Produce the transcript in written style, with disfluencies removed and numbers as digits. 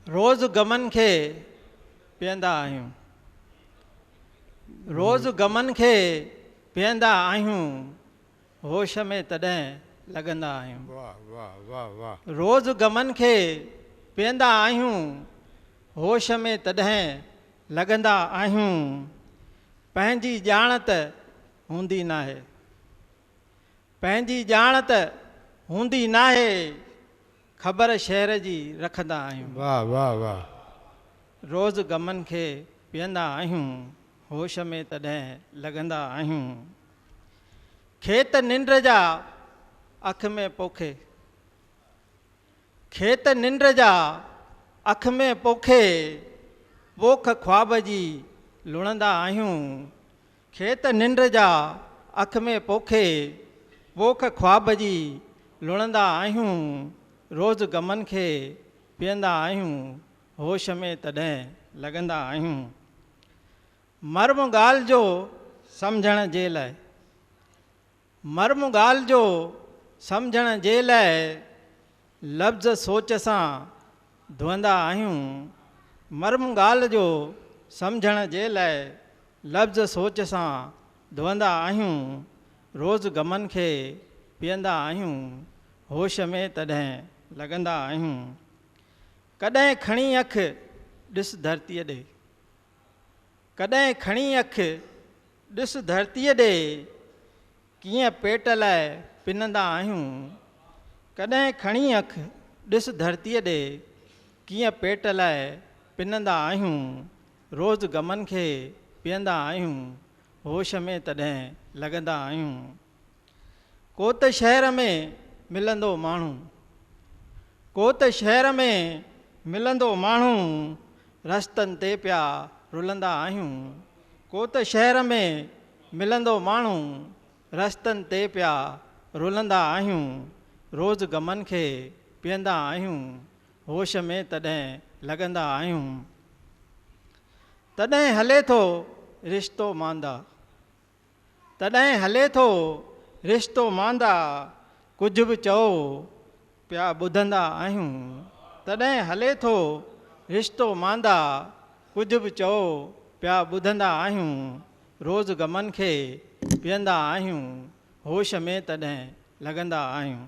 रोज़ गमन खे पीअंदा आहियूं, रोज़ गमन खे पीअंदा आहियूं, होश में तॾहिं लॻंदा आहियूं। वाह वाह वाह वाह। रोज़ गमन खे पीअंदा आहियूं, होश में तॾहिं लॻंदा आहियूं। पंहिंजी ॼाण त हूंदी नाहे, पंहिंजी ॼाण त हूंदी नाहे, ख़बर शहर जी रखंदा आहियूं। वाह वाह वाह। रोज़ गमन खे पीअंदा आहियूं, होश में तॾहिं लॻंदा आहियूं। खेत निंड जा अख में पोखे, खेत निंड जा अख में पोखे, पोख ख्वाब जी लुणंदा आहियूं। खेत निंड जा अख में पोखे, पोख ख्वाब जी लुणंदा आहियूं। रोज़ गमन खे पीअंदा आहियूं, होश में तॾहिं लॻंदा आहियूं। मर्म ॻाल्हि जो सम्झण जे लाइ, मर्म ॻाल्हि जो सम्झण जे लाइ, लफ़्ज़ सोच सां धुअंदा आहियूं। मर्म ॻाल्हि जो सम्झण जे लाइ, लफ़्ज़ सोच सां धुअंदा आहियूं। रोज़ गमन खे पीअंदा आहियूं, होश में तॾहिं लॻंदा आहियूं। कॾहिं खणी अख ॾिस धरतीअ ॾे, कॾहिं खणी अख ॾिस धरतीअ ॾे, कीअं पेट लाइ पिनंदा आहियूं। कॾहिं खणी अख ॾिस धरतीअ ॾे, कीअं पेट लाइ पिनंदा आहियूं। रोज़ गमन खे पीअंदा आहियूं, होश में तॾहिं लॻंदा आहियूं। को त शहर में मिलंदो माण्हू, को त शहर में मिलंदो माण्हू, रस्तनि ते पिया रुलंदा आहियूं। को त शहर में मिलंदो माण्हू, रस्तनि ते पिया रुलंदा आहियूं। रोज़ गमन खे पीअंदा आहियूं, होश में तॾहिं लॻंदा आहियूं। तॾहिं हले थो रिश्तो मांदा, तॾहिं हले थो रिश्तो मांदा, कुझु बि चओ पिया ॿुधंदा आहियूं। तॾहिं हले थो रिश्तो मांदा, कुझु बि चओ पिया ॿुधंदा आहियूं। रोज़ गमन खे पीअंदा आहियूं, होश में तॾहिं लॻंदा आहियूं।